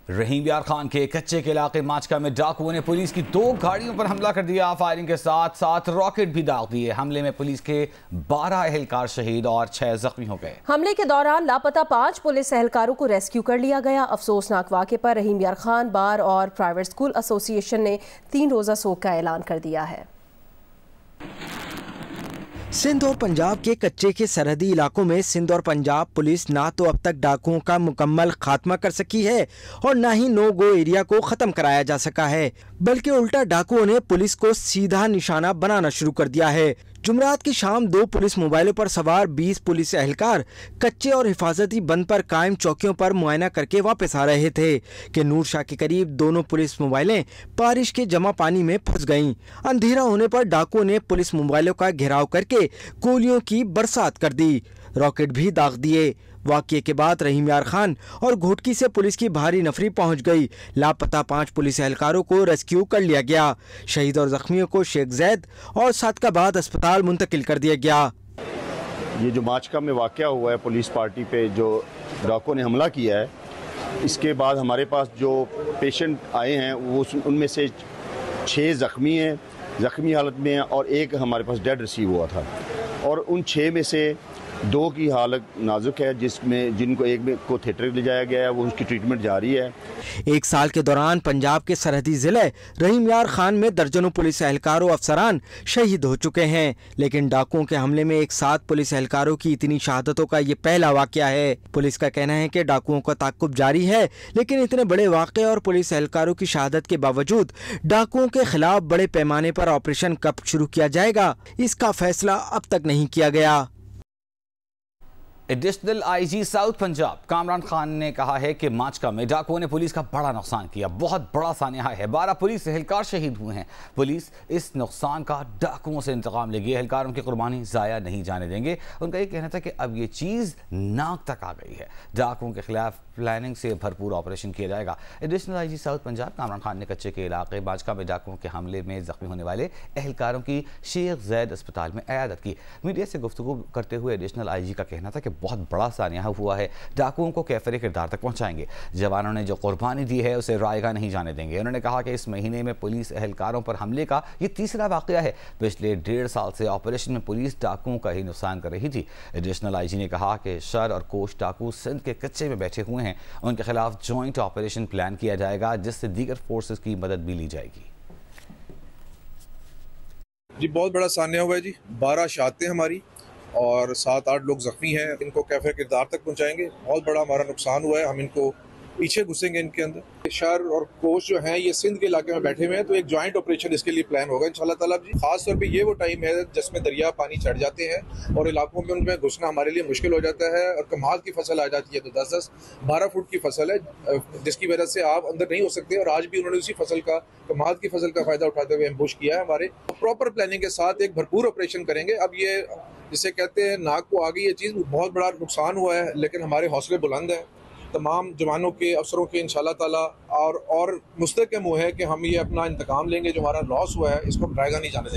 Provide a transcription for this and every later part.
रहीम यार खान के कच्चे के इलाके माचका में डाकुओं ने पुलिस की 2 गाड़ियों पर हमला कर दिया। फायरिंग के साथ साथ रॉकेट भी दाग दिए। हमले में पुलिस के 12 एहलकार शहीद और 6 जख्मी हो गए। हमले के दौरान लापता 5 पुलिस एहलकारों को रेस्क्यू कर लिया गया। अफसोसनाक वाक़े पर रहीम यार खान बार और प्राइवेट स्कूल एसोसिएशन ने 3 रोज़ा शोक का ऐलान कर दिया है। सिंध और पंजाब के कच्चे के सरहदी इलाकों में सिंध और पंजाब पुलिस ना तो अब तक डाकुओं का मुकम्मल खात्मा कर सकी है और ना ही नो गो एरिया को खत्म कराया जा सका है, बल्कि उल्टा डाकुओं ने पुलिस को सीधा निशाना बनाना शुरू कर दिया है। जुमरात की शाम 2 पुलिस मोबाइलों पर सवार 20 पुलिस एहलकार कच्चे और हिफाजती बंद पर कायम चौकियों पर मुआयना करके वापस आ रहे थे कि नूर शाह के करीब दोनों पुलिस मोबाइलें बारिश के जमा पानी में फंस गईं। अंधेरा होने पर डाकुओं ने पुलिस मोबाइलों का घेराव करके गोलियों की बरसात कर दी, रॉकेट भी दाग दिए। वाक़ये के बाद रहीम यार खान और घोटकी से पुलिस की भारी नफरी पहुंच गई। लापता 5 पुलिस एहलकारों को रेस्क्यू कर लिया गया। शहीद और जख्मियों को शेख जैद और सादकाबाद अस्पताल मुंतकिल कर दिया गया। ये जो माचका में वाक़या हुआ है, पुलिस पार्टी पे जो डाकुओं ने हमला किया है, इसके बाद हमारे पास जो पेशेंट आए हैं वो उनमें से 6 जख्मी हैं, जख्मी हालत में हैं और 1 हमारे पास डेड रिसीव हुआ था और उन 6 में से 2 की हालत नाजुक है, जिनको एक में को थिएटर ले जाया गया है, वो उसकी ट्रीटमेंट जारी है। 1 साल के दौरान पंजाब के सरहदी जिले रहीम यार खान में दर्जनों पुलिस एहलकारों अफसरान शहीद हो चुके हैं, लेकिन डाकुओं के हमले में एक साथ पुलिस एहलकारों की इतनी शहादतों का ये पहला वाकया है। पुलिस का कहना है कि डाकुओं का ताक़ुब जारी है, लेकिन इतने बड़े वाकये और पुलिस एहलकारों की शहादत के बावजूद डाकुओं के खिलाफ बड़े पैमाने पर ऑपरेशन कब शुरू किया जाएगा, इसका फैसला अब तक नहीं किया गया। Additional IG south Punjab Kamran Khan ने कहा है कि माचका में डाकुओं ने पुलिस का बड़ा नुकसान किया। बहुत बड़ा सानिया है, 12 पुलिस एहलकार शहीद हुए हैं। पुलिस इस नुकसान का डाकुओं से इंतकाम लेगी, एहलकारों की कुर्बानी ज़ाया नहीं जाने देंगे। उनका ये कहना था कि अब ये चीज़ नाक तक आ गई है, डाकुओं के खिलाफ प्लानिंग से भरपूर ऑपरेशन किया जाएगा। Additional IG south Punjab Kamran Khan ने कच्चे के इलाके माचका में डाकुओं के हमले में जख्मी होने वाले एहलकारों की शेख जैद अस्पताल में इयादत की। मीडिया से गुफ्तगू करते हुए एडिशनल आईजी का कहना था कि बहुत बड़ा सानिया हुआ है, डाकुओं को कैफरे किरदार तक पहुंचाएंगे। जवानों ने जो कुर्बानी दी है उसे रायगा नहीं जाने देंगे। उन्होंने कहा कि इस महीने में पुलिस एहलकारों पर हमले का ये तीसरा वाकया है। पिछले 1.5 साल से ऑपरेशन में पुलिस डाकुओं का ही नुकसान कर रही थी। एडिशनल आईजी ने कहा कि शर और कोश डाकू सिंध के कच्चे में बैठे हुए हैं, उनके खिलाफ जॉइंट ऑपरेशन प्लान किया जाएगा, जिससे दीगर फोर्सेस की मदद भी ली जाएगी। जी बहुत बड़ा सानिया हुआ है जी, 12 शहादतें हमारी और 7-8 लोग जख्मी हैं। इनको कैफे किरदार तक पहुंचाएंगे। बहुत बड़ा हमारा नुकसान हुआ है, हम इनको पीछे घुसेंगे इनके अंदर। शर और कोश जो हैं ये सिंध के इलाके में बैठे हुए हैं, तो एक जॉइंट ऑपरेशन इसके लिए प्लान होगा इंशाल्लाह ताला जी। खास तौर पे ये वो टाइम है जिसमें दरिया पानी चढ़ जाते हैं और इलाकों में उनमें घुसना हमारे लिए मुश्किल हो जाता है और कमाल की फसल आ जाती है, तो 10-12 फुट की फसल है जिसकी वजह से आप अंदर नहीं हो सकते। और आज भी उन्होंने उसी फसल का, कमाल की फसल का फायदा उठाते हुए एम्बुश किया है। हमारे प्रॉपर प्लानिंग के साथ एक भरपूर ऑपरेशन करेंगे। अब ये जिसे कहते हैं नाक को आ गई ये चीज़, बहुत बड़ा नुकसान हुआ है, लेकिन हमारे हौसले बुलंद हैं तमाम जवानों के, अफसरों के इंशाल्लाह ताला। और मुस्तक़िम वो है कि हम ये अपना इंतकाम लेंगे, जो हमारा लॉस हुआ है इसको ड्राएगा नहीं जाने देंगे।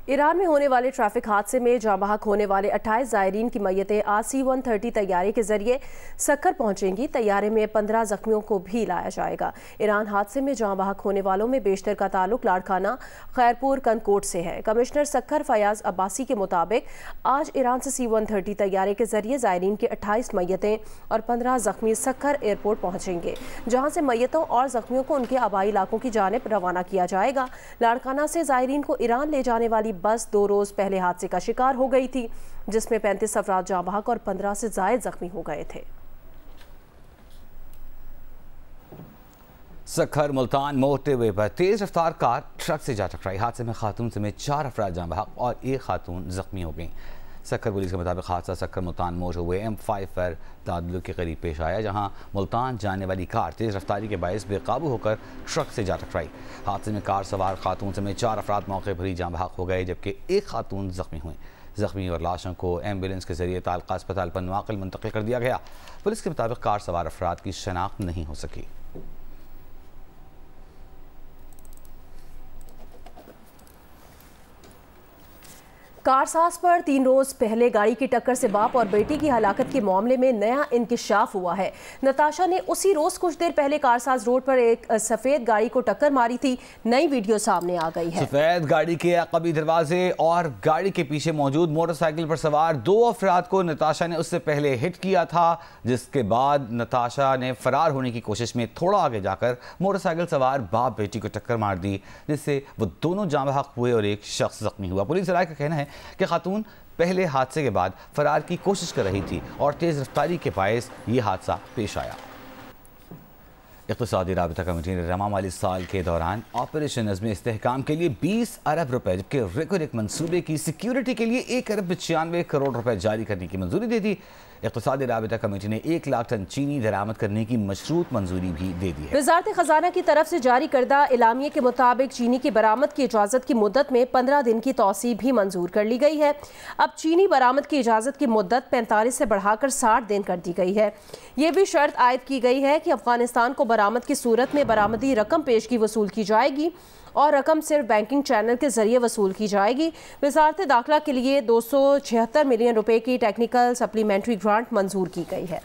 ईरान में होने वाले ट्रैफिक हादसे में जाँ बहक होने वाले 28 ज़ायरीन की मैयतें आज C-130 तैयारे के जरिए सक्कर पहुंचेंगी। तैयारे में 15 जख्मियों को भी लाया जाएगा। ईरान हादसे में जाँ बहक होने वालों में बेशतर का ताल्लुक लाड़काना खैरपुर कनकोट से है। कमिश्नर सक्कर फयाज अब्बासी के मुताबिक आज ईरान से C-130 तैयारे के जरिए ज़ायरीन की 28 मैयतें और 15 जख्मी सक्कर एयरपोर्ट पहुँचेंगे, जहाँ से मैयतों और जख्मियों को उनके आबाई इलाकों की जानिब रवाना किया जाएगा। लाड़काना से ज़ायरीन को ईरान ले जाने वाली बस 2 रोज पहले हादसे का शिकार हो गई थी, जिसमें 35 अफराद जाँ बहक और 15 से ज़ायद जख्मी हो गए थे। सक्खर मुल्तान मोटरवे पर तेज रफ्तार कार ट्रक से जा टकराई। हादसे में खातून समेत 4 अफराद जाँ बहक और 1 खातून जख्मी हो गई। सक्खर पुलिस के मुताबिक हादसा सक्खर मुल्तान मोटरवे M5 पर तादलुक के करीब पेश आया, जहां मुल्तान जाने वाली कार तेज रफ्तारी के बायस बेकाबू होकर ट्रक से जा टकराई। हादसे में कार सवार खातून समेत 4 अफराद मौके पर ही जाँ बहक हो गए, जबकि 1 खातून जख्मी हुई। जख्मी और लाशों को एम्बुलेंस के जरिए तालका अस्पताल पर नवाकिल मुंतकिल कर दिया गया। पुलिस के मुताबिक कार सवार अफराद की शनाख्त नहीं हो सकी। कारसाज पर 3 रोज पहले गाड़ी की टक्कर से बाप और बेटी की हलाकत के मामले में नया इंकिशाफ हुआ है। नताशा ने उसी रोज कुछ देर पहले कारसाज रोड पर एक सफेद गाड़ी को टक्कर मारी थी। नई वीडियो सामने आ गई है। सफेद गाड़ी के अक़बी दरवाजे और गाड़ी के पीछे मौजूद मोटरसाइकिल पर सवार 2 अफराद को नताशा ने उससे पहले हिट किया था, जिसके बाद नताशा ने फरार होने की कोशिश में थोड़ा आगे जाकर मोटरसाइकिल सवार बाप बेटी को टक्कर मार दी, जिससे वो दोनों जाँ बहक हुए और एक शख्स जख्मी हुआ। पुलिस राय का कहना है कि खातून पहले हादसे के बाद फरार की कोशिश कर रही थी और तेज रफ्तारी के बायस ये हादसा पेश आया। इक़्तिसादी राबता कमेटी ने रमा माली साल के दौरान ऑपरेशन नज़्म इस्तेहकाम के लिए 20 अरब रुपए जबकि रेकोनिक मंसूबे की सिक्योरिटी के लिए 1 अरब 95 करोड़ रुपए जारी करने की मंजूरी दे दी। इक़्तिसादी राबता कमेटी ने 1 लाख टन चीनी दरामद करने की मशरूत मंजूरी भी दे दी है। वज़ारत ख़ज़ाना की तरफ से जारी करदा एलामिये के मुताबिक चीनी की बरामद की इजाज़त की मुद्दत में 15 दिन की तौसी भी मंजूर कर ली गई है। अब चीनी बरामद की इजाज़त की मुद्दत 45 से बढ़ाकर 60 दिन कर दी गई है। ये भी शर्त आयद की गई है कि अफगानिस्तान को बरामद की सूरत में बरामदी रकम पेशगी वसूल की जाएगी और रकम सिर्फ बैंकिंग चैनल के जरिए वसूल की जाएगी। वज़ारत दाखिला के लिए 276 मिलियन रुपए की टेक्निकल सप्लीमेंट्री ग्रांट मंजूर की गई है।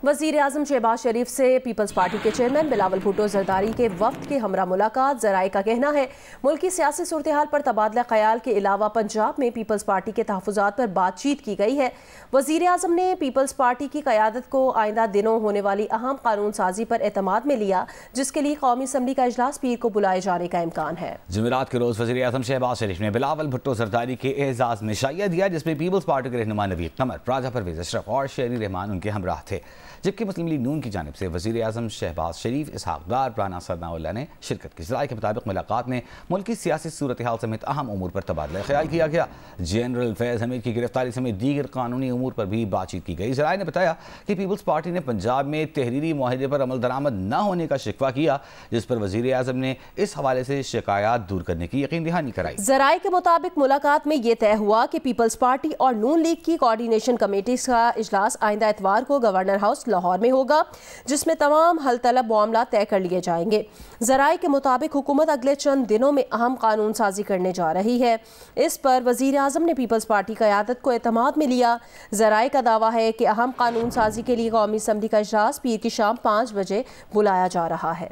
वज़ीर आज़म शहबाज शरीफ से पीपल्स पार्टी के चेयरमैन बिलावल भुट्टो जरदारी के वफ्द के हमरा मुलाकात। ज़राए का कहना है मुल्की सियासी सूरत हाल पर तबादला ख्याल के अलावा पंजाब में पीपल्स पार्टी के तहफ़्फ़ुज़ात पर बातचीत की गई है। वज़ीर आज़म ने पीपल्स पार्टी की क़यादत को आइंदा दिनों होने वाली अहम कानून साजी पर एतमाद में लिया, जिसके लिए कौमी असम्बली का इजलास पीर को बुलाए जाने का इम्कान है। जुमेरात के रोज़ वज़ीर आज़म शहबाज शरीफ ने बिलावल भुट्टो जरदारी के एजाज़ में शाइया दिया, जिसमें पीपल्स पार्टी के रहनुमा नवीद कमर, राजा परवेज़ अशरफ और शेरी रहमान उनके हमराह थे, जबकि मुस्लिम लीग नून की जानिब से वज़ीर आज़म शहबाज शरीफ, इसहाक़ डार, राना सनाउल्लाह ने शिरकत की। ज़राए के मुताबिक मुलाकात में मुल्की सियासी सूरत हाल समेत अहम उमूर पर तबादला ख्याल किया गया। जनरल फैज़ हमीद की गिरफ्तारी समेत दीगर कानूनी उमूर पर भी बातचीत की गई। ज़राए ने बताया कि पीपल्स पार्टी ने पंजाब में तहरीरी मुआहदे पर अमल दरामद न होने का शिकवा किया, जिस पर वज़ीर आज़म ने इस हवाले से शिकायत दूर करने की यकीन दहानी कराई। ज़राए के मुताबिक मुलाकात में यह तय हुआ कि पीपल्स पार्टी और नून लीग की कोऑर्डिनेशन कमेटी का इजलास आइंदा इतवार को गवर्नर हाउस लाहौर में होगा, जिसमें तमाम हल तलब मामला तय कर लिए जाएंगे। ज़राए के मुताबिक हुकूमत अगले चंद दिनों में अहम कानून साजी करने जा रही है। इस पर वज़ीर आज़म ने पीपल्स पार्टी क़यादत को एतमाद में लिया। ज़राए का दावा है कि अहम कानून साजी के लिए कौमी असम्बली का इजलास पीर की शाम 5 बजे बुलाया जा रहा है।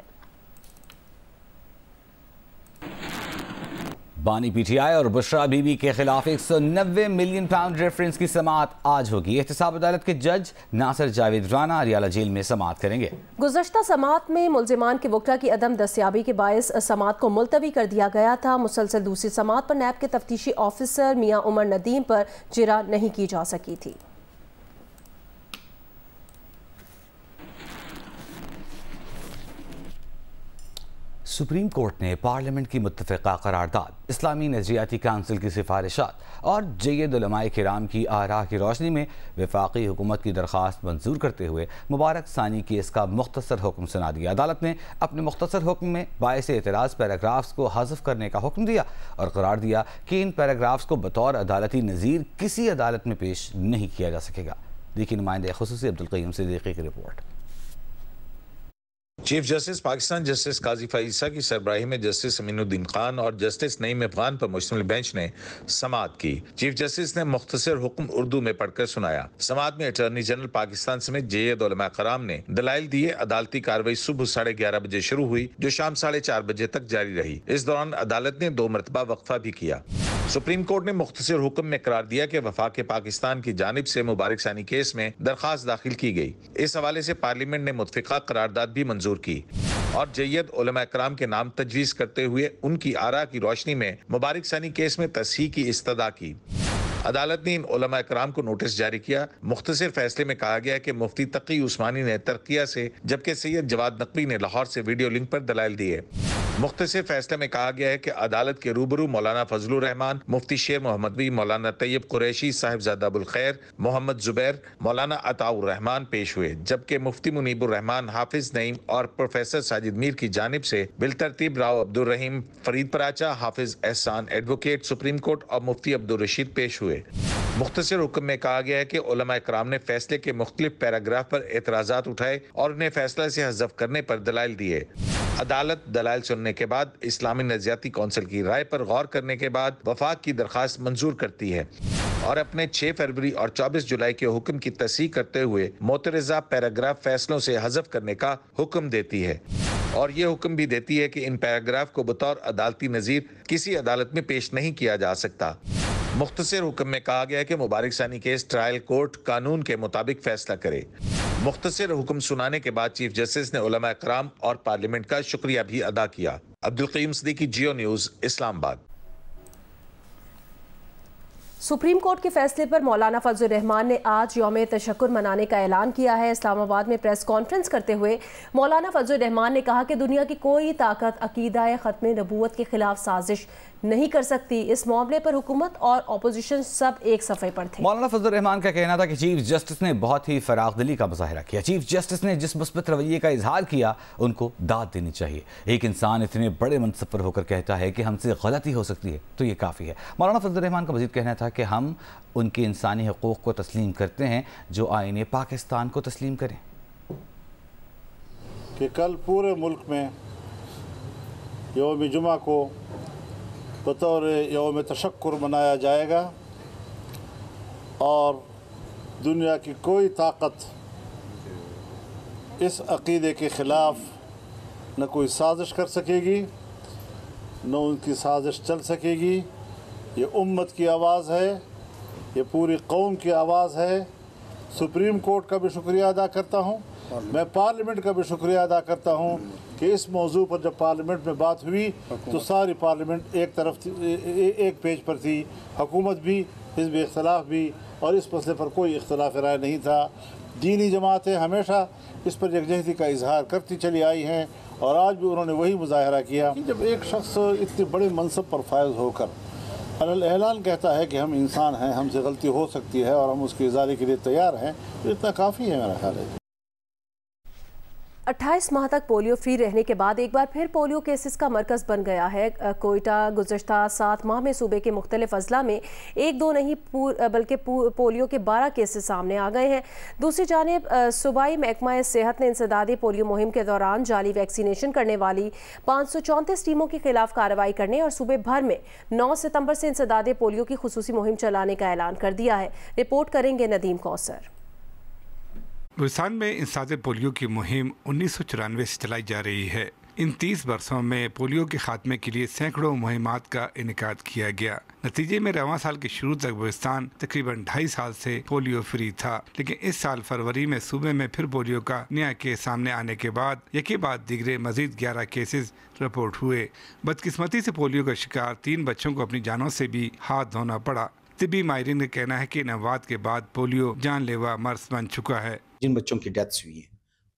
बानी पीटीआई और बुशरा बीबी के खिलाफ 190 मिलियन पाउंड रेफरेंस की समाअत आज होगी। एहतसाब अदालत के जज नासिर जावेद राना रियाला जेल में समाअत करेंगे। गुज़श्ता समाअत में मुल्जिमान के वकला की अदम दस्याबी के बायस समाअत को मुलतवी कर दिया गया था। मुसलसल दूसरी समाअत पर नैब के तफ्तीशी ऑफिसर मियाँ उमर नदीम पर जिरा नहीं की जा सकी थी। सुप्रीम कोर्ट ने पार्लियामेंट की मुत्तफ़िका करारदाद, इस्लामी नज़रियाती काउंसिल की सिफारिशात और जय्यद उलमाए किराम की आरा की रोशनी में वफाकी हुकूमत की दरख्वास्त मंजूर करते हुए मुबारक सानी केस का मुख्तसर हुक्म सुना दिया। अदालत ने अपने मुख्तसर हुक्म में बायस एतराज़ पैराग्राफ्स को हज़फ करने का हुक्म दिया और करार दिया कि इन पैराग्राफ्स को बतौर अदालती नज़ीर किसी अदालत में पेश नहीं किया जा सकेगा। देखिए नुमाइंदे खुसूसी अब्दुल क़य्यूम सिद्दीकी की report. Chief justice Pakistan justice Qazi Faez Isa की सरबराही में जस्टिस अमीनुद्दीन खान और जस्टिस नईम अफगान पर मुश्तमिल बेंच ने समाअत की। चीफ जस्टिस ने मुख्तसर हुक्म उर्दू में पढ़कर सुनाया। समाअत में अटॉर्नी जनरल पाकिस्तान समेत जय्यद उलमाए कराम ने दलाइल दिए। अदालती कार्रवाई सुबह 11:30 बजे शुरू हुई, जो शाम 4:30 बजे तक जारी रही। इस दौरान अदालत ने 2 मरतबा वक्फा भी किया। सुप्रीम कोर्ट ने मुख्तसर हुक्म में करार दिया कि वफाक पाकिस्तान की जानिब से मुबारक सानी केस में दरखास्त दाखिल की गई। इस हवाले से पार्लियामेंट ने मुत्तफ़िका करारदाद भी मंजूर की और जय्यद उलमाए कराम के नाम तजवीज़ करते हुए उनकी आरा की रोशनी में मुबारक सानी केस में तस्हीह की इस्तदा की। अदालत ने इन उलमाए कराम को नोटिस जारी किया। मुख्तसर फैसले में कहा गया कि मुफ्ती तकी उस्मानी ने तरकिया से, जबकि सैयद जवाद नकवी ने लाहौर से वीडियो लिंक पर दलाइल दिए। मुख्तसर फैसले में कहा गया है कि अदालत के रूबरू मौलाना फजलुर रहमान, मुफ्ती शेर मोहम्मदवी, मौलाना तैयब कुरैशी, साहिबजादा अबुल खैर, मोहम्मद जुबैर, मौलाना अताउर रहमान पेश हुए, जबकि मुफ्ती मुनीबुर रहमान, हाफिज नईम और प्रोफेसर साजिद मीर की जानिब से बिलतरतीब राव अब्दुल रहीम, फरीद पराचा, हाफिज एहसान एडवोकेट सुप्रीम कोर्ट और मुफ्ती अब्दुल रशीद पेश हुए। मुख्तसर हुक्म में कहा गया है कि उलमाए कराम ने फैसले के मुख्तलिफ पैराग्राफ पर एतराजात उठाए और उन्हें फैसला से हज़फ करने पर दलाइल दिए। अदालत दलाइल सुनने के बाद इस्लामी नज़रियाती कौंसिल की राय पर गौर करने के बाद वफाक की दरखास्त मंजूर करती है और अपने 6 फरवरी और 24 जुलाई के हुक्म की तस्दीक करते हुए मोतरज़ा पैराग्राफ फैसलों से हज़फ करने का हुक्म देती है और ये हुक्म भी देती है कि इन पैराग्राफ को बतौर अदालती नज़ीर किसी अदालत में पेश नहीं किया जा सकता। मुख्तसर हुक्म में कहा गया है कि मुबारक सानी केस ट्रायल कोर्ट कानून के मुताबिक फैसला करे। मुख्तसर हुक्म सुनाने के बाद चीफ जस्टिस ने उलमा इकराम और पार्लियामेंट का शुक्रिया भी अदा किया। अब्दुल क़य्यूम सिद्दीकी, जियो न्यूज़, इस्लामाबाद। सुप्रीम कोर्ट के फैसले पर मौलाना फजलुर रहमान ने आज यौम तशक्कुर मनाने का ऐलान किया है। इस्लामाबाद में प्रेस कॉन्फ्रेंस करते हुए मौलाना फजलुर रहमान ने कहा कि दुनिया की कोई ताकत अकीदा ख़त्म नबूवत के खिलाफ साजिश नहीं कर सकती। इस मामले पर हुकूमत और अपोजिशन सब एक सफ़े पर थे। मौलाना फजलुर रहमान का कहना था कि चीफ जस्टिस ने बहुत ही फरागदिली का मुजाहिरा किया। चीफ जस्टिस ने जिस मुस्बत रवैये का इजहार किया उनको दाद देनी चाहिए। एक इंसान इतने बड़े मनसब पर होकर कहता है कि हमसे गलती हो सकती है तो ये काफ़ी है। मौलाना फजलुर रहमान का मजीद कहना था कि हम उनके इंसानी हकूक़ को तस्लीम करते हैं जो आईने पाकिस्तान को तस्लीम करें। कि कल पूरे मुल्क में यौम जुमा को बतौर यौम तशक्कुर मनाया जाएगा और दुनिया की कोई ताकत इस अक़ीदे के ख़िलाफ़ न कोई साजिश कर सकेगी न उनकी साजिश चल सकेगी। ये उम्मत की आवाज़ है, ये पूरी कौम की आवाज़ है। सुप्रीम कोर्ट का भी शुक्रिया अदा करता हूँ, मैं पार्लियामेंट का भी शुक्रिया अदा करता हूँ कि इस मौजू पर जब पार्लियामेंट में बात हुई तो सारी पार्लियामेंट एक तरफ थी, एक पेज पर थी, हुकूमत भी, हिज़्ब इख्तिलाफ भी, और इस मसले पर कोई इख्तिलाफ राय नहीं था। दीनी जमातें हमेशा इस पर यकजहती का इजहार करती चली आई हैं और आज भी उन्होंने वही मुजाहरा किया। जब एक शख्स इतने बड़े मनसब पर फायज होकर अलल-ऐलान कहता है कि हम इंसान हैं, हमसे गलती हो सकती है और हम उसकी इज़ाले के लिए तैयार हैं, तो इतना काफ़ी है मेरा ख्याल है। 28 माह तक पोलियो फ्री रहने के बाद एक बार फिर पोलियो केसेस का मरकज़ बन गया है कोयटा। गुज़श्ता 7 माह में सूबे के मुख्तलिफ अजला में 1-2 नहीं बल्कि पोलियो के 12 केसेस सामने आ गए हैं। दूसरी जानिब सूबाई महकमा सेहत ने इंसदादी पोलियो मुहिम के दौरान जाली वैक्सीनेशन करने वाली 534 टीमों के खिलाफ कार्रवाई करने और सूबे भर में 9 सितंबर से इंसदादी पोलियो की खुसूसी मुहिम चलाने का ऐलान कर दिया है। रिपोर्ट करेंगे नदीम कौसर। बलूचिस्तान में इंसादे पोलियो की मुहिम 1994 से चलाई जा रही है। इन 30 वर्षों में पोलियो के खात्मे के लिए सैकड़ों मुहिमात का इनेकाद किया गया। नतीजे में रवां साल के शुरू तक बलूचिस्तान तकरीबन 2.5 साल से पोलियो फ्री था, लेकिन इस साल फरवरी में सूबे में फिर पोलियो का नया केस सामने आने के बाद यके बाद दिगरे मजीद 11 केसेस रिपोर्ट हुए। बदकिस्मती से पोलियो का शिकार 3 बच्चों को अपनी जानों से भी हाथ धोना पड़ा। तिब्बी माहिरीन का कहना है कि नवाद के बाद पोलियो जानलेवा मर्ज बन चुका है। जिन बच्चों की डेथ्स हुई है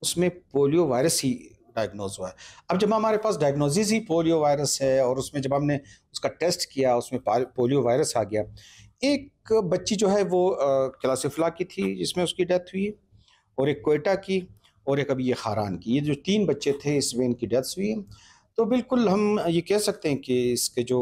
उसमें पोलियो वायरस ही डायग्नोज हुआ है। अब जब हमारे पास डायग्नोसिस ही पोलियो वायरस है और उसमें जब हमने उसका टेस्ट किया उसमें पोलियो वायरस आ गया। एक बच्ची जो है वो क्लासिफला की थी जिसमें उसकी डेथ हुई, और एक कोयटा की, और एक अभी ये खारान की। ये जो 3 बच्चे थे इसमें इनकी डेथ्स हुई है। तो बिल्कुल हम ये कह सकते हैं कि इसके जो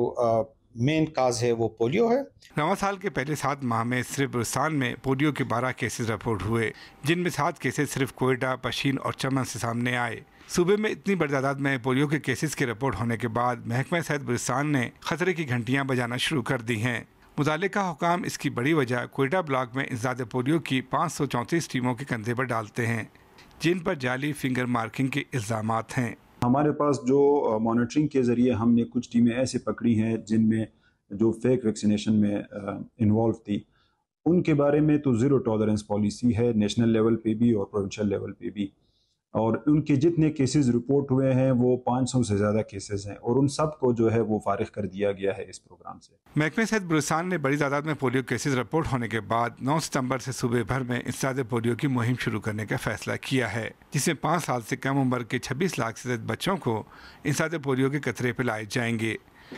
मेन काज है वो पोलियो है। नवा साल के पहले 7 माह में सिर्फ बलूचिस्तान में पोलियो के 12 केसेस रिपोर्ट हुए, जिनमें 7 केसेस सिर्फ कोयटा, पशीन और चमन से सामने आए। सूबे में इतनी बड़ी तादाद में पोलियो के केसेस के रिपोर्ट होने के बाद महकमा सेहत बलूचिस्तान ने खतरे की घंटियां बजाना शुरू कर दी हैं। मुतालिका हुकाम इसकी बड़ी वजह कोयटा ब्लॉक में इंसदादे पोलियो की 534 टीमों के कंधे पर डालते हैं, जिन पर जाली फिंगर मार्किंग के इल्ज़ामात हैं। हमारे पास जो मॉनिटरिंग के ज़रिए हमने कुछ टीमें ऐसे पकड़ी हैं जिनमें जो फेक वैक्सीनेशन में इन्वॉल्व थी, उनके बारे में तो ज़ीरो टॉलरेंस पॉलिसी है नेशनल लेवल पे भी और प्रोविंशियल लेवल पे भी। और उनके जितने केसेस रिपोर्ट हुए हैं वो 500 से ज़्यादा केसेस हैं और उन सब को जो है वो फारिग कर दिया गया है इस प्रोग्राम से। महकमे सेहत बलूचिस्तान ने बड़ी तादाद में पोलियो केसेस रिपोर्ट होने के बाद 9 सितंबर से सूबे भर में इंसदादे पोलियो की मुहिम शुरू करने का फैसला किया है, जिसमें 5 साल से कम उम्र के 26 लाख से ज्यादा बच्चों को इंसदादे पोलियो के कतरे पिलाए जाएंगे।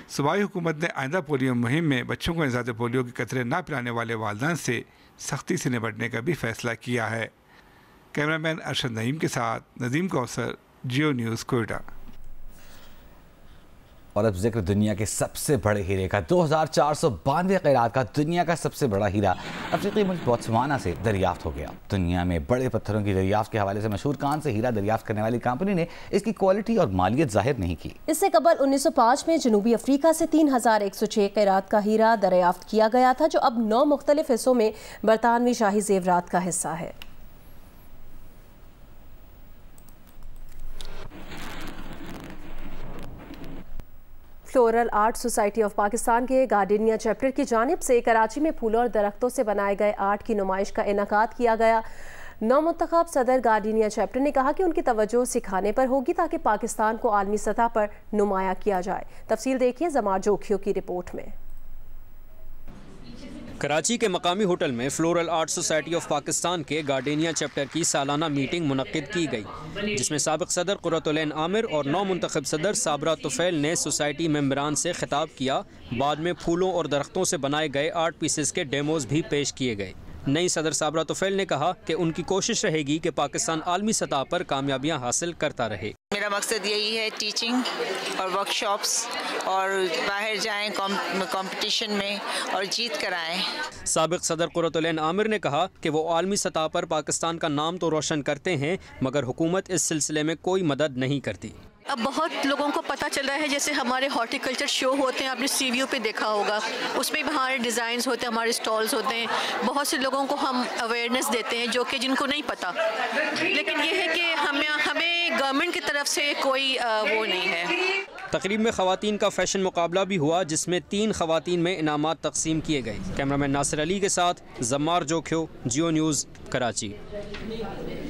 सूबाई हुकूमत ने आइंदा पोलियो मुहिम में बच्चों को इंसदादे पोलियो के कतरे न पिलाने वाले वालिदैन से सख्ती से निपटने का भी फैसला किया है। कैमरामैन अरशद नईम के साथ नदीम कौसर, जियो न्यूज़, कोयटा। और अब जिक्र दुनिया के सबसे बड़े हीरे का। 2492 कैरात का दुनिया का सबसे बड़ा हीरा अफ्रीकी मुल्क बोत्सवाना से दरियाफ्त हो गया। दुनिया में बड़े पत्थरों की दरियाफ्त के हवाले से मशहूर कान से हीरा दरियाफ्त करने वाली कंपनी ने इसकी क्वालिटी और मालियत जाहिर नहीं की। इससे कबल 1905 में जनूबी अफ्रीका से 3106 कैरात का हीरा दरियाफ्त किया गया था, जो अब 9 मुख्तलिफ हिस्सों में बरतानवी शाही जेवरात का हिस्सा है। Floral art society of Pakistan के गार्डेनिया चैप्टर की जानिब से कराची में फूलों और दरख्तों से बनाए गए आर्ट की नुमाइश का इनेकाद किया गया। नौमुंतखब सदर गार्डेनिया चैप्टर ने कहा कि उनकी तवज्जो सिखाने पर होगी ताकि पाकिस्तान को आलमी सतह पर नुमाया किया जाए। तफसील देखिए जमार जोखियों की रिपोर्ट में। कराची के मकामी होटल में floral art society of Pakistan के गार्डेनिया चैप्टर की सालाना मीटिंग मुनक्किद की गई, जिसमें साबिक सदर कुर्रतुल-ऐन आमिर और नौ मुंतखब सदर साबरा तुफैल ने सोसाइटी मेंबरान से खिताब किया। बाद में फूलों और दरख्तों से बनाए गए आर्ट पीसेस के डेमोज भी पेश किए गए। नई सदर साबरा तुफैल ने कहा कि उनकी कोशिश रहेगी कि पाकिस्तान आलमी सतह पर कामयाबियां हासिल करता रहे। मेरा मकसद यही है टीचिंग और वर्कशॉप्स, और बाहर जाएं कंपटीशन में और जीत कर आएँ। साबिक सदर कुर्रतुल-ऐन आमिर ने कहा कि वो आलमी सतह पर पाकिस्तान का नाम तो रोशन करते हैं, मगर हुकूमत इस सिलसिले में कोई मदद नहीं करती। अब बहुत लोगों को पता चल रहा है, जैसे हमारे हॉर्टिकल्चर शो होते हैं, आपने सीवीओ पे देखा होगा, उसमें भी हमारे डिज़ाइंस होते हैं, हमारे स्टॉल्स होते हैं। बहुत से लोगों को हम अवेयरनेस देते हैं जो कि जिनको नहीं पता, लेकिन ये है कि हमें गवर्नमेंट की तरफ से कोई वो नहीं है। तकरीब में ख़वातीन का फैशन मुकाबला भी हुआ, जिसमें 3 ख़वातीन में इनामात तकसीम किए गए। कैमरामैन नासिर अली के साथ जमार जोखियो, जियो न्यूज़, कराची।